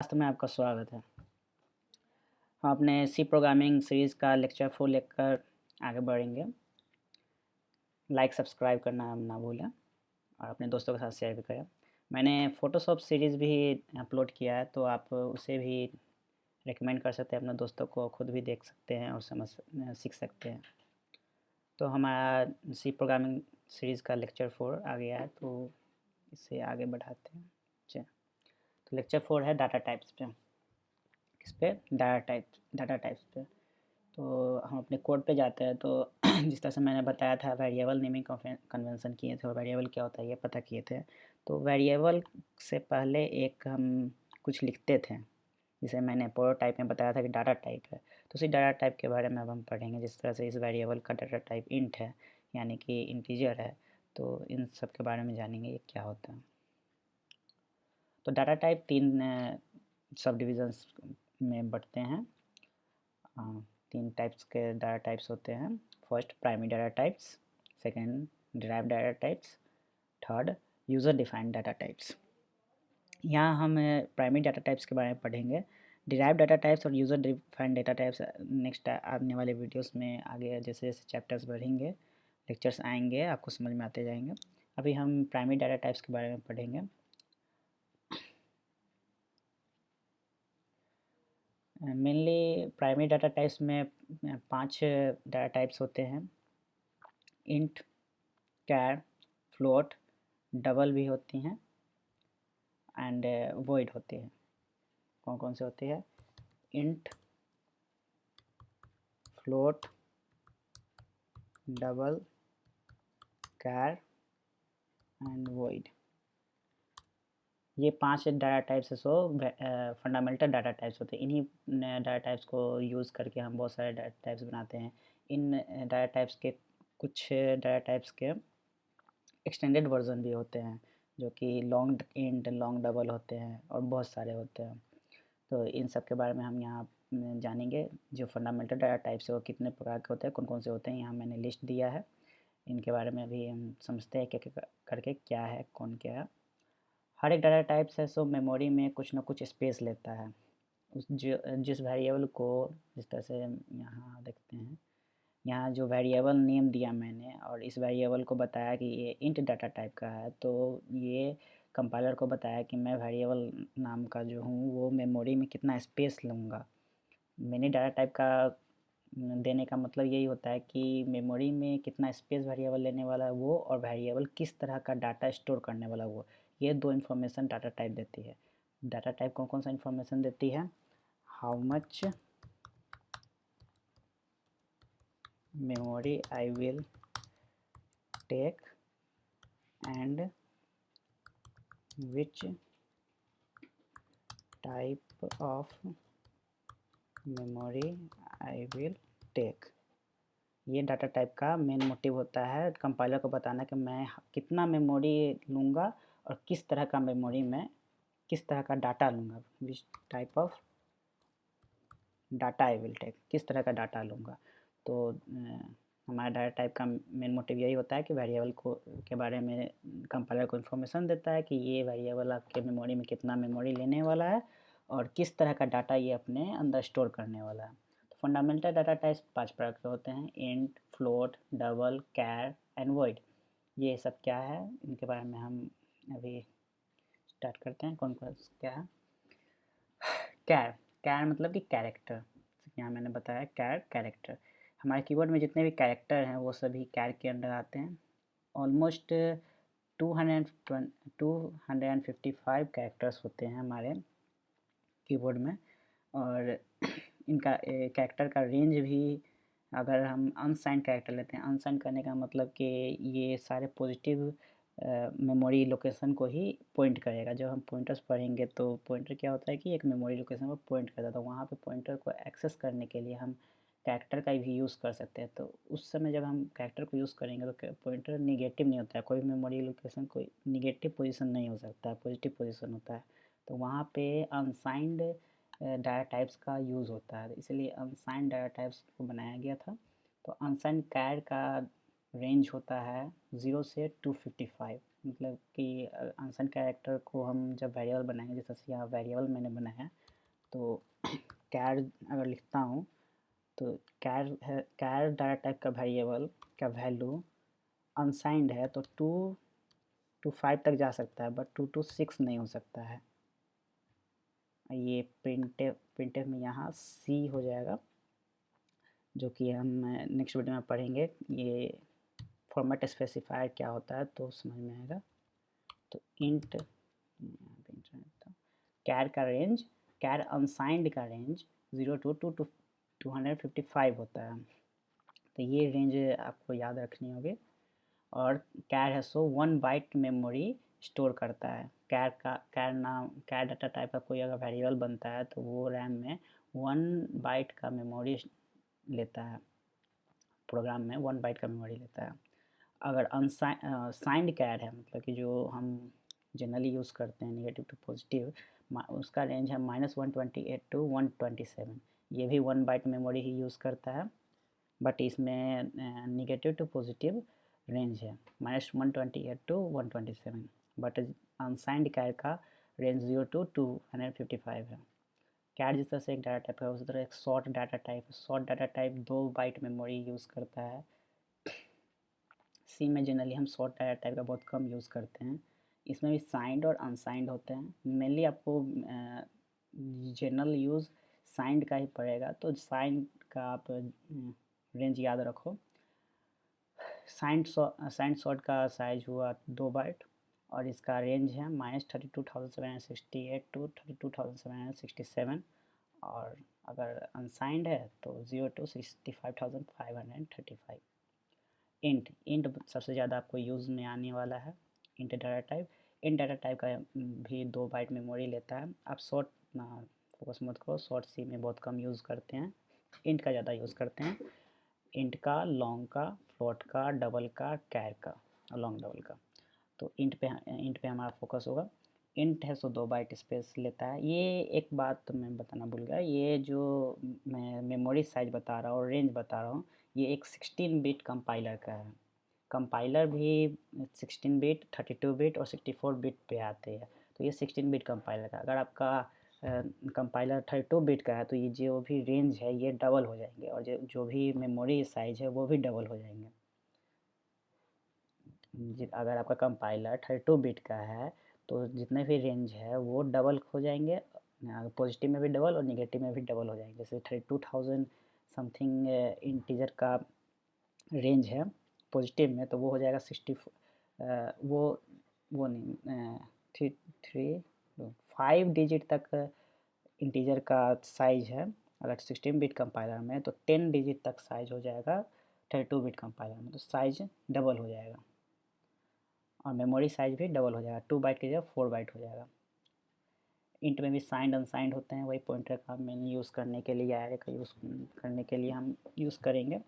Class में आपका स्वागत है। हम अपने सी प्रोग्रामिंग सीरीज़ का लेक्चर 4 लेकर आगे बढ़ेंगे। लाइक सब्सक्राइब करना ना भूलें और अपने दोस्तों के साथ शेयर भी करें। मैंने फ़ोटोशॉप सीरीज़ भी अपलोड किया है, तो आप उसे भी रिकमेंड कर सकते हैं अपने दोस्तों को, खुद भी देख सकते हैं और सीख सकते हैं। तो हमारा सी प्रोग्रामिंग सीरीज़ का लेक्चर 4 आ गया है, तो इसे आगे बढ़ाते हैं। अच्छा, तो लेक्चर 4 है डाटा टाइप्स पे। किस पे? डाटा टाइप्स पे। तो हम अपने कोड पे जाते हैं। तो जिस तरह से मैंने बताया था, वेरिएबल नेमिंग कन्वेंशन किए थे और वेरिएबल क्या होता है ये पता किए थे। तो वेरिएबल से पहले एक हम कुछ लिखते थे, जिसे मैंने प्रोटोटाइप में बताया था कि डाटा टाइप है। तो उसी डाटा टाइप के बारे में अब हम पढ़ेंगे। जिस तरह से इस वेरिएबल का डाटा टाइप इंट है, यानी कि इंटीजर है, तो इन सब के बारे में जानेंगे ये क्या होता है। तो डाटा टाइप 3 सब डिविजन्स में बढ़ते हैं। 3 टाइप्स के डाटा टाइप्स होते हैं। First, primary data types. Second, derived data types. Third, user defined data types. यहाँ हम प्राइमरी डाटा टाइप्स के बारे में पढ़ेंगे। डिराइव्ड डाटा टाइप्स और user defined data types next आने वाले वीडियोस में आगे जैसे जैसे चैप्टर्स बढ़ेंगे, लेक्चर्स आएंगे, आपको समझ में आते जाएंगे। अभी हम प्राइमरी डाटा टाइप्स के बारे में पढ़ेंगे। मेनली प्राइमरी डाटा टाइप्स में 5 डाटा टाइप्स होते हैं। इंट, कैर, फ्लोट, डबल भी होती हैं एंड वॉइड होती है। कौन कौन से होती है? Int, float, double, char and void. ये 5 data types so fundamental data types होते हैं। इन्हीं डाटा टाइप्स को यूज़ करके हम बहुत सारे डाटा टाइप्स बनाते हैं। इन डाटा टाइप्स के कुछ डाटा टाइप्स के एक्सटेंडेड वर्जन भी होते हैं, जो कि लॉन्ग इंट, लॉन्ग डबल होते हैं और बहुत सारे होते हैं। तो इन सब के बारे में हम यहाँ जानेंगे। जो फंडामेंटल डाटा टाइप्स है वो कितने प्रकार के होते हैं, कौन कौन से होते हैं, यहाँ मैंने लिस्ट दिया है। इनके बारे में अभी हम समझते हैं कि करके क्या है, कौन क्या है। हर एक डाटा टाइप्स है सो मेमोरी में कुछ ना कुछ स्पेस लेता है। जिस वेरिएबल को, जिस तरह से यहाँ देखते हैं, यहाँ जो वेरिएबल नेम दिया मैंने और इस वेरिएबल को बताया कि ये इंट डाटा टाइप का है, तो ये कंपाइलर को बताया कि मैं वेरिएबल नाम का जो हूँ वो मेमोरी में कितना स्पेस लूँगा। मैंने डाटा टाइप का देने का मतलब यही होता है कि मेमोरी में कितना स्पेस वेरिएबल लेने वाला है वो, और वेरिएबल किस तरह का डाटा स्टोर करने वाला वो, ये 2 इन्फॉर्मेशन डाटा टाइप देती है। डाटा टाइप कौन कौन सा इन्फॉर्मेशन देती है? How much memory I will take and which type of memory I will take। ये डाटा टाइप का मेन मोटिव होता है कंपाइलर को बताना कि मैं कितना मेमोरी लूँगा और किस तरह का मेमोरी में किस तरह का डाटा लूँगा। Which type of data I will take, किस तरह का डाटा लूँगा। तो हमारा डाटा टाइप का मेन मोटिव यही होता है कि वेरिएबल को के बारे में कंपाइलर को इन्फॉर्मेशन देता है कि ये वेरिएबल आपके मेमोरी में कितना मेमोरी लेने वाला है और किस तरह का डाटा ये अपने अंदर स्टोर करने वाला है। तो फंडामेंटल डाटा टाइप्स 5 प्रकार के होते हैं। Int, float, double, char and void. ये सब क्या है, इनके बारे में हम अभी स्टार्ट करते हैं। कौन कौन क्या है? कैर, कैर मतलब कि कैरेक्टर। यहाँ मैंने बताया कैर, कैरेक्टर। हमारे कीबोर्ड में जितने भी कैरेक्टर हैं वो सभी कैर के अंडर आते हैं। ऑलमोस्ट 255 कैरेक्टर्स होते हैं हमारे कीबोर्ड में। और इनका कैरेक्टर का रेंज भी, अगर हम अनसाइंड कैरेक्टर लेते हैं, अनसाइंड करने का मतलब कि ये सारे पॉजिटिव मेमोरी लोकेशन को ही पॉइंट करेगा। जब हम पॉइंटर्स पढ़ेंगे तो पॉइंटर क्या होता है कि एक मेमोरी लोकेशन पर पॉइंट करता है, तो वहाँ पे पॉइंटर को एक्सेस करने के लिए हम कैरेक्टर का भी यूज़ कर सकते हैं। तो उस समय जब हम कैरेक्टर को यूज़ करेंगे तो पॉइंटर निगेटिव नहीं होता है, कोई मेमोरी लोकेशन कोई निगेटिव पोजीशन नहीं हो सकता है, पॉजिटिव पोजीशन होता है। तो वहाँ पे अनसाइंड डाटा टाइप्स का यूज़ होता है, इसलिए अनसाइंड डाटा टाइप्स को बनाया गया था। तो अनसाइंड कैर का रेंज होता है 0 से 255। मतलब कि अनसाइंड कैरेक्टर को हम जब वेरिएबल बनाएंगे, जैसे यहाँ वेरिएबल मैंने बनाया तो कैर अगर लिखता हूँ तो कैर है, कैर डाटा टाइप का वेरिएबल का वैल्यू अनसाइंड है तो 2 to 5 तक जा सकता है, बट 2 to 6 नहीं हो सकता है। ये प्रिंटफ में यहाँ सी हो जाएगा, जो कि हम नेक्स्ट वीडियो में पढ़ेंगे। ये फॉर्मेट स्पेसिफायर क्या होता है तो समझ में आएगा। तो इंट कैर का रेंज, कैर अनसाइंड का रेंज 0 to 255 होता है। तो ये रेंज आपको याद रखनी होगी। और कैर है सो 1 बाइट मेमोरी स्टोर करता है। कैर डाटा टाइप का कोई अगर वेरिएबल बनता है तो वो रैम में 1 बाइट का मेमोरी लेता है, प्रोग्राम में 1 बाइट का मेमोरी लेता है। अगर साइंड कैर है, मतलब कि जो हम जनरली यूज़ करते हैं नेगेटिव टू पॉजिटिव, उसका रेंज है -128 to 127। ये भी 1 बाइट मेमोरी ही यूज़ करता है, बट इसमें नेगेटिव टू पॉजिटिव रेंज है -128 to 127। बट अनसाइंड कैर का रेंज 0 to 255 है। कैर जिस तरह से एक डाटा टाइप है, उसी तरह एक शॉर्ट डाटा टाइप है। Short data type 2 byte memory use करता है। सी में जनरली हम शॉर्ट डाटा टाइप का बहुत कम यूज़ करते हैं। इसमें भी साइंड और अनसाइंड होते हैं। मेनली आपको जनरल यूज़ साइंड का ही पड़ेगा, तो साइंड का आप रेंज याद रखो। साइंड शॉर्ट का साइज हुआ 2 बाइट और इसका रेंज है -32,768 to 32,767। और अगर अनसाइंड है तो 0 to 65,535। इंट सबसे ज़्यादा आपको यूज़ में आने वाला है। इंट डाटा टाइप का भी 2 बाइट मेमोरी लेता है। आप शॉर्ट फोकस मत करो, शॉर्ट सी में बहुत कम यूज़ करते हैं, इंट का ज़्यादा यूज़ करते हैं। इंट का, लॉन्ग का, फ्लोट का, डबल का, कैर का, लॉन्ग डबल का। तो इंट पे हमारा फोकस होगा। इंट है सो 2 बाइट स्पेस लेता है। ये एक बात तो मैं बताना भूल गया, ये जो मैं मेमोरी साइज बता रहा हूँ और रेंज बता रहा हूँ, ये एक 16 बिट कंपाइलर का है। कंपाइलर भी 16 बिट, 32 बिट और 64 बिट पे आते हैं। तो ये 16 बिट कंपाइलर का। अगर आपका कंपाइलर 32 बिट का है तो ये जो भी रेंज है ये डबल हो जाएंगे, और जो भी मेमोरी साइज है वो भी डबल हो जाएंगे। अगर आपका कंपाइलर 32 बिट का है तो जितने भी रेंज है वो डबल हो जाएंगे, पॉजिटिव में भी डबल और नेगेटिव में भी डबल हो जाएंगे। जैसे 32,000 समथिंग इंटीजर का रेंज है पॉजिटिव में, तो वो हो जाएगा 60 वो नहीं 5 डिजिट तक इंटीजर का साइज है। अगर 16 बिट कंपाइलर में तो 10 डिजिट तक साइज हो जाएगा 32 बिट कंपाइलर में, तो साइज डबल हो जाएगा। और मेमोरी साइज भी डबल हो जाएगा, 2 बाइट की जगह 4 बाइट हो जाएगा। इंट में भी साइंड अनसाइंड होते हैं, वही पॉइंटर का मैंने यूज़ करने के लिए, एरे का यूज़ करने के लिए हम यूज़ करेंगे।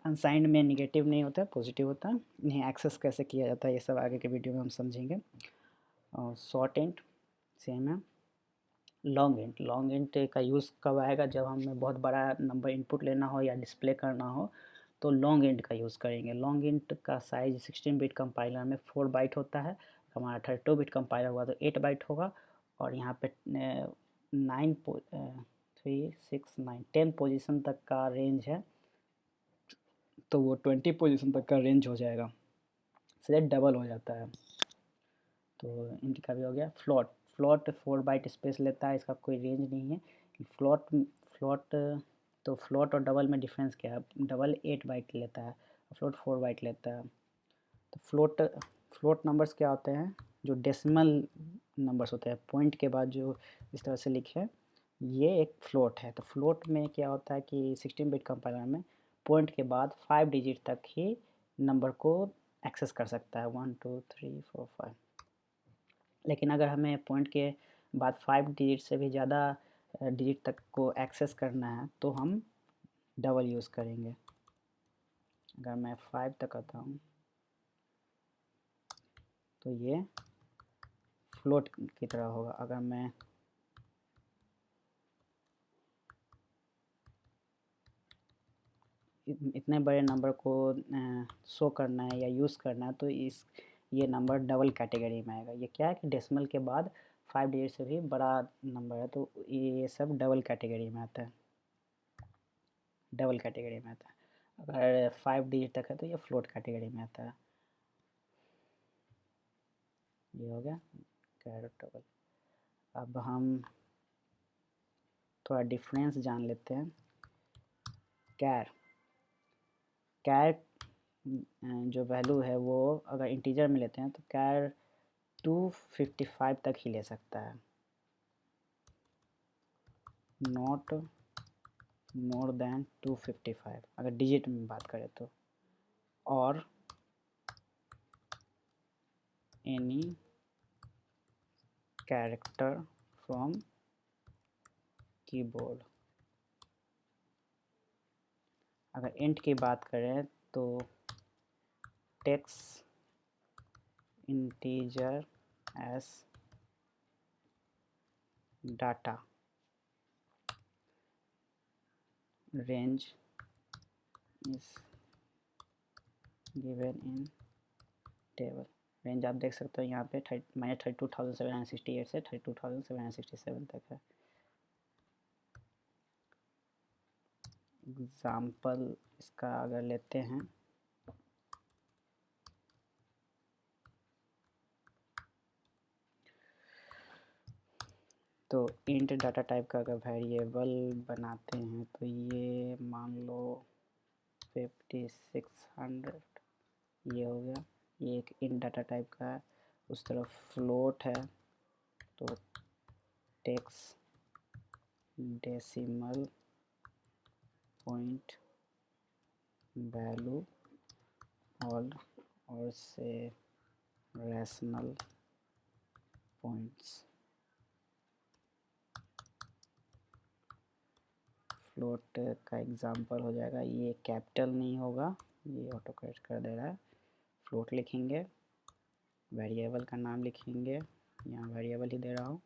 अनसाइंड में निगेटिव नहीं होता है, पॉजिटिव होता है। इन्हें एक्सेस कैसे किया जाता है ये सब आगे के वीडियो में हम समझेंगे। और शॉर्ट इंट सेम है। लॉन्ग इंट का यूज़ कब आएगा, जब हमें बहुत बड़ा नंबर इनपुट लेना हो या डिस्प्ले करना हो तो लॉन्ग इंट का यूज़ करेंगे। लॉन्ग इंट का साइज 16 बिट कंपाइलर में 4 बाइट होता है, हमारा 32 बिट कंपाइलर हुआ तो 8 बाइट होगा। और यहाँ पे 3, 6, 9, 10 पोजीशन तक का रेंज है, तो वो 20 पोजीशन तक का रेंज हो जाएगा, सीधे डबल हो जाता है। तो इंट का भी हो गया। फ्लोट 4 बाइट स्पेस लेता है, इसका कोई रेंज नहीं है। फ्लोट और डबल में डिफरेंस क्या है, डबल 8 बाइट लेता है, फ्लोट 4 बाइट लेता है। तो फ्लोट नंबर्स क्या होते हैं, जो डेसिमल नंबर्स होते हैं, पॉइंट के बाद जो इस तरह से लिखे, ये एक फ्लोट है। तो फ्लोट में क्या होता है कि 16 बिट कंपाइलर में पॉइंट के बाद 5 डिजिट तक ही नंबर को एक्सेस कर सकता है, 1 2 3 4 5। लेकिन अगर हमें पॉइंट के बाद 5 डिजिट से भी ज़्यादा डिजिट तक को एक्सेस करना है तो हम डबल यूज़ करेंगे। अगर मैं 5 तक आता हूँ तो ये फ्लोट की तरह होगा। अगर मैं इतने बड़े नंबर को शो करना है या यूज़ करना है तो ये नंबर डबल कैटेगरी में आएगा। ये क्या है कि डेसिमल के बाद 5 डिजिट से भी बड़ा नंबर है, तो ये सब डबल कैटेगरी में आता है, डबल कैटेगरी में आता है। अगर 5 डिजिट तक है तो ये फ्लोट कैटेगरी में आता है। ये हो गया कैरेट डबल। अब हम थोड़ा डिफरेंस जान लेते हैं। कैर जो वैल्यू है वो अगर इंटीजर में लेते हैं तो कैर 255 तक ही ले सकता है, नॉट मोर देन 255 अगर डिजिट में बात करें तो। और एनी कैरेक्टर फ्रॉम कीबोर्ड। अगर इंट की बात करें तो text integer S data range is given in table. Range आप देख सकते हो यहाँ पे -32,768 से 32,767 तक है। एग्जाम्पल इसका अगर लेते हैं तो इंट डाटा टाइप का अगर वेरिएबल बनाते हैं तो ये मान लो 5600 ये हो गया, ये एक इंट डाटा टाइप का है। उस तरफ फ्लोट है तो टेक्स्ट डेसिमल पॉइंट वैल्यू और से रैशनल पॉइंट्स। फ्लोट का एग्जांपल हो जाएगा, ये कैपिटल नहीं होगा, ये ऑटो करेक्ट कर दे रहा है। फ्लोट लिखेंगे, वेरिएबल का नाम लिखेंगे, यहाँ वेरिएबल ही दे रहा हूँ,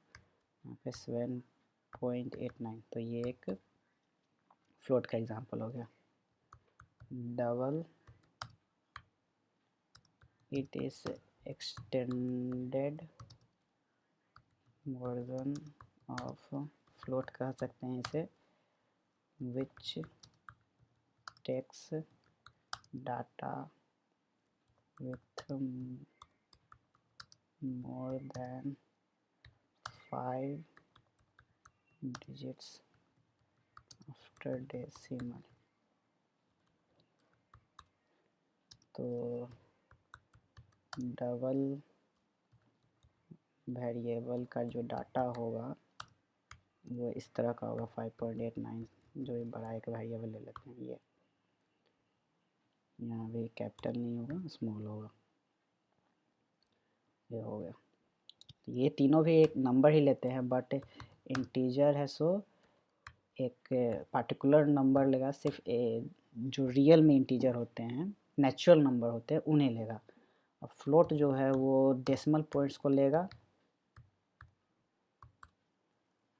यहाँ पे 7.89 तो ये एक फ्लोट का एग्जांपल हो गया। Double it is extended version of float कह सकते हैं इसे, which takes data with more than 5 digits after decimal। तो डबल वेरिएबल का जो डाटा होगा वो इस तरह का होगा 5.89, जो ये बड़ा एक वेरिएबल ले लेते हैं, ये यहाँ भी कैपिटल नहीं होगा, स्मॉल होगा, ये हो गया। तो ये तीनों भी एक नंबर ही लेते हैं, बट इंटीजर है सो एक पार्टिकुलर नंबर लेगा, सिर्फ जो रियल में इंटीजर होते हैं, नेचुरल नंबर होते हैं, उन्हें लेगा। और फ्लोट जो है वो डेसिमल पॉइंट्स को लेगा,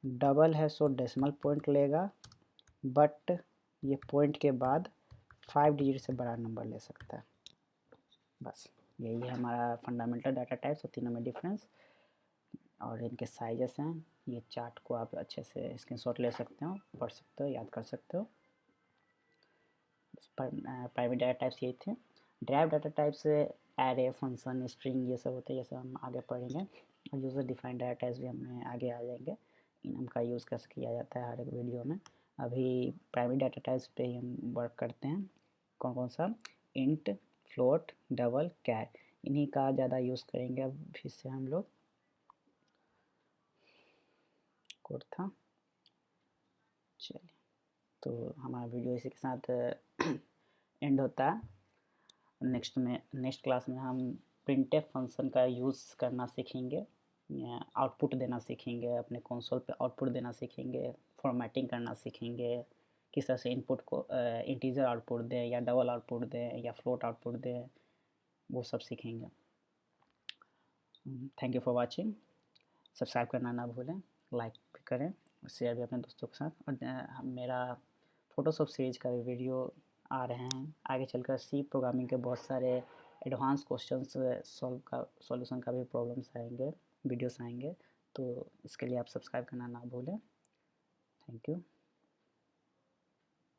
डबल है सो डेसिमल पॉइंट लेगा, बट ये पॉइंट के बाद 5 डिजिट से बड़ा नंबर ले सकता है। बस यही है हमारा फंडामेंटल डाटा टाइप्स और तीनों में डिफरेंस और इनके साइजेस हैं। ये चार्ट को आप अच्छे से स्क्रीनशॉट ले सकते हो, पढ़ सकते हो, याद कर सकते हो। प्राइवेट डाटा टाइप्स यही थे। Drive data types array, function, string ये सब होते हैं, ये सब हम आगे पढ़ेंगे। और यूज़र डिफाइंड डाटा टाइप्स भी हमें आगे आ जाएंगे, इनका यूज़ कैसे किया जाता है हर एक वीडियो में। अभी प्राइवेट डाटा टाइप्स पे ही हम वर्क करते हैं। कौन कौन सा? इंट, फ्लोट, डबल, कैर, इन्हीं का ज़्यादा यूज़ करेंगे अब फिर से हम लोग। कोड था, चलिए तो हमारा वीडियो इसी के साथ एंड होता है। नेक्स्ट क्लास में हम प्रिंटफ फंक्शन का यूज़ करना सीखेंगे, आउटपुट देना सीखेंगे, अपने कंसोल पे आउटपुट देना सीखेंगे, फॉर्मेटिंग करना सीखेंगे, किस तरह से इनपुट को इंटीजर आउटपुट दें या डबल आउटपुट दें या फ्लोट आउटपुट दें, वो सब सीखेंगे। Thank you for watching. Subscribe करना ना भूलें, लाइक भी करें और शेयर भी अपने दोस्तों के साथ। और मेरा फोटोशॉप सीरीज का भी वीडियो आ रहे हैं, आगे चलकर सी प्रोग्रामिंग के बहुत सारे एडवांस क्वेश्चंस सॉल्यूशन का भी प्रॉब्लम्स आएंगे, वीडियोस आएंगे, तो इसके लिए आप सब्सक्राइब करना ना भूलें। Thank you.